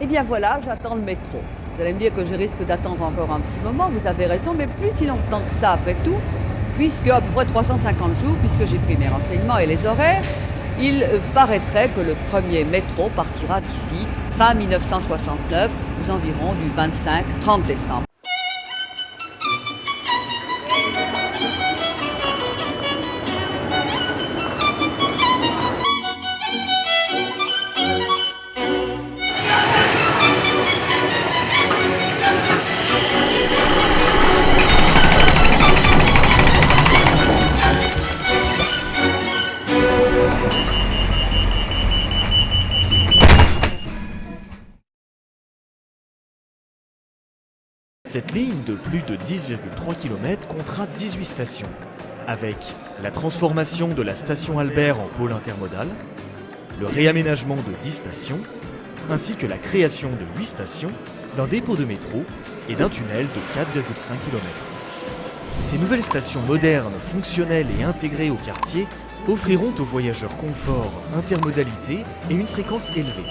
Eh bien voilà, j'attends le métro. Vous allez me dire que je risque d'attendre encore un petit moment, vous avez raison, mais plus si longtemps que ça après tout, puisque à peu près 350 jours, puisque j'ai pris mes renseignements et les horaires, il paraîtrait que le premier métro partira d'ici fin 1969, aux environs du 25-30 décembre. Cette ligne de plus de 10,3 km comptera 18 stations, avec la transformation de la station Albert en pôle intermodal, le réaménagement de 10 stations, ainsi que la création de 8 stations, d'un dépôt de métro et d'un tunnel de 4,5 km. Ces nouvelles stations modernes, fonctionnelles et intégrées au quartier offriront aux voyageurs confort, intermodalité et une fréquence élevée.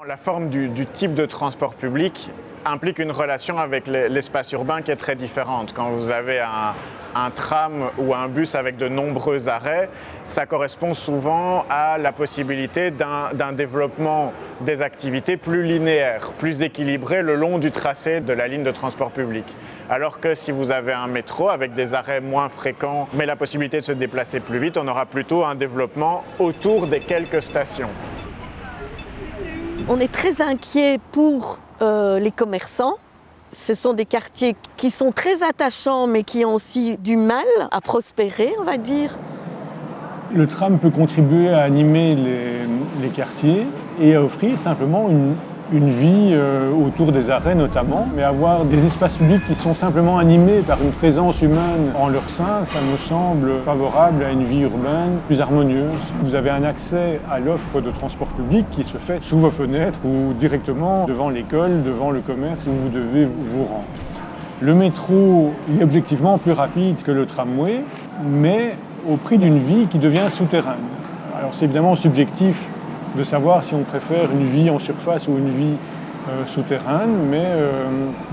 La forme du type de transport public implique une relation avec l'espace urbain qui est très différente. Quand vous avez un tram ou un bus avec de nombreux arrêts, ça correspond souvent à la possibilité d'un développement des activités plus linéaire, plus équilibré le long du tracé de la ligne de transport public. Alors que si vous avez un métro avec des arrêts moins fréquents, mais la possibilité de se déplacer plus vite, on aura plutôt un développement autour des quelques stations. On est très inquiet pour les commerçants. Ce sont des quartiers qui sont très attachants mais qui ont aussi du mal à prospérer, on va dire. Le tram peut contribuer à animer les quartiers et à offrir simplement une vie autour des arrêts notamment, mais avoir des espaces publics qui sont simplement animés par une présence humaine en leur sein, ça me semble favorable à une vie urbaine plus harmonieuse. Vous avez un accès à l'offre de transport public qui se fait sous vos fenêtres ou directement devant l'école, devant le commerce où vous devez vous rendre. Le métro est objectivement plus rapide que le tramway, mais au prix d'une vie qui devient souterraine. Alors c'est évidemment subjectif de savoir si on préfère une vie en surface ou une vie souterraine, mais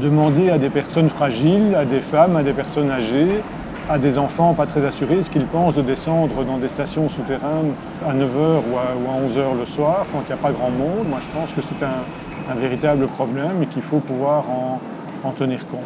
demander à des personnes fragiles, à des femmes, à des personnes âgées, à des enfants pas très assurés, ce qu'ils pensent de descendre dans des stations souterraines à 9h ou à 11h le soir, quand il n'y a pas grand monde, moi je pense que c'est un véritable problème et qu'il faut pouvoir en tenir compte.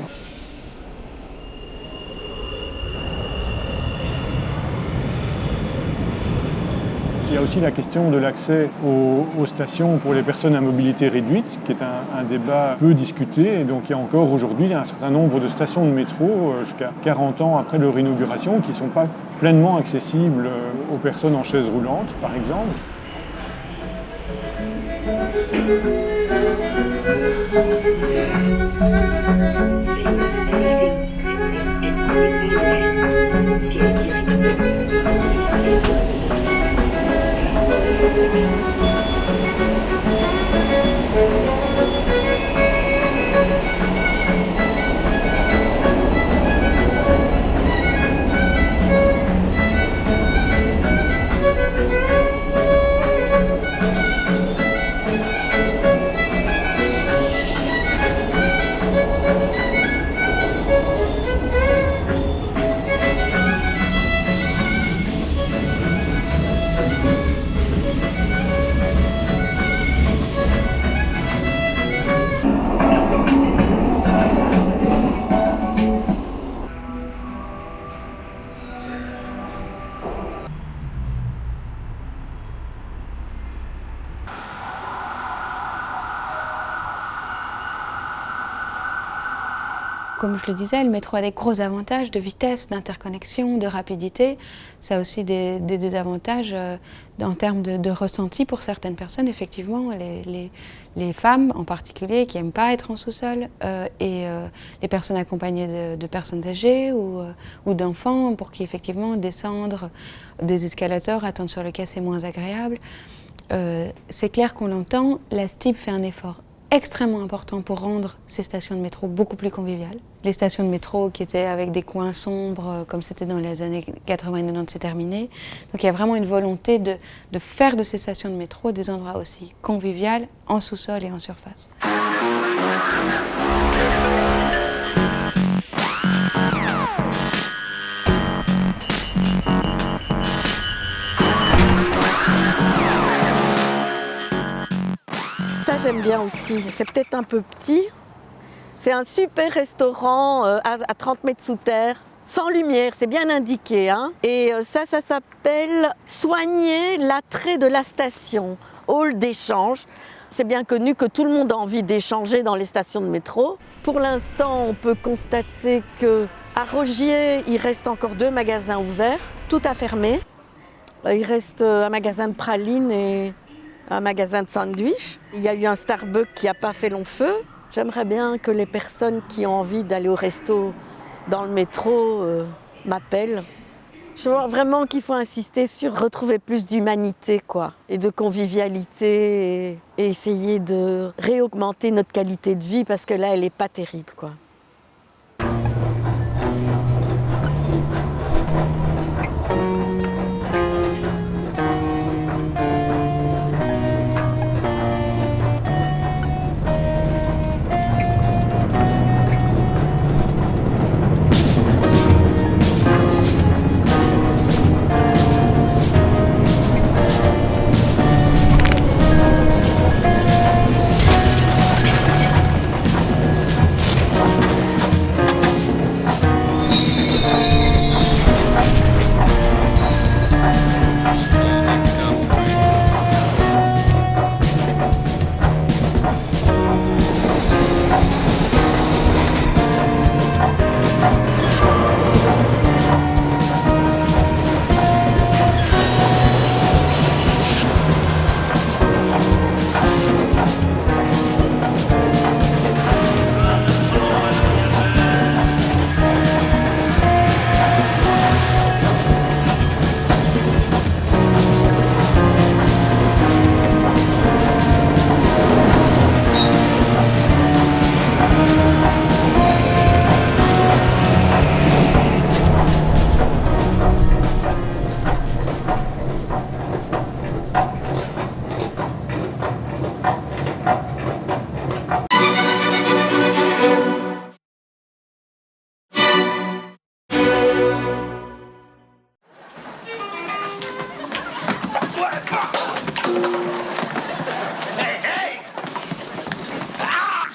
Il y a aussi la question de l'accès aux stations pour les personnes à mobilité réduite, qui est un débat peu discuté. Et donc il y a encore aujourd'hui un certain nombre de stations de métro, jusqu'à 40 ans après leur inauguration, qui ne sont pas pleinement accessibles aux personnes en chaise roulante, par exemple. Comme je le disais, le métro a des gros avantages de vitesse, d'interconnexion, de rapidité. Ça a aussi des désavantages en termes de ressenti pour certaines personnes. Effectivement, les femmes en particulier qui n'aiment pas être en sous-sol et les personnes accompagnées de personnes âgées ou d'enfants pour qui effectivement descendre des escalators, attendre sur le quai, c'est moins agréable. C'est clair qu'on l'entend, la STIB fait un effort extrêmement important pour rendre ces stations de métro beaucoup plus conviviales. Les stations de métro qui étaient avec des coins sombres, comme c'était dans les années 80 et 90, c'est terminé. Donc il y a vraiment une volonté de faire de ces stations de métro des endroits aussi conviviaux, en sous-sol et en surface. Ça, j'aime bien aussi. C'est peut-être un peu petit. C'est un super restaurant à 30 mètres sous terre, sans lumière, c'est bien indiqué. Hein. Et ça s'appelle Soigner l'attrait de la station, hall d'échange. C'est bien connu que tout le monde a envie d'échanger dans les stations de métro. Pour l'instant, on peut constater qu'à Rogier, il reste encore 2 magasins ouverts, tout a fermé. Il reste un magasin de pralines et un magasin de sandwich. Il y a eu un Starbucks qui n'a pas fait long feu. J'aimerais bien que les personnes qui ont envie d'aller au resto dans le métro m'appellent. Je vois vraiment qu'il faut insister sur retrouver plus d'humanité, quoi, et de convivialité et essayer de réaugmenter notre qualité de vie parce que là, elle n'est pas terrible, quoi.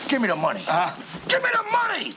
Give me the money. Give me the money!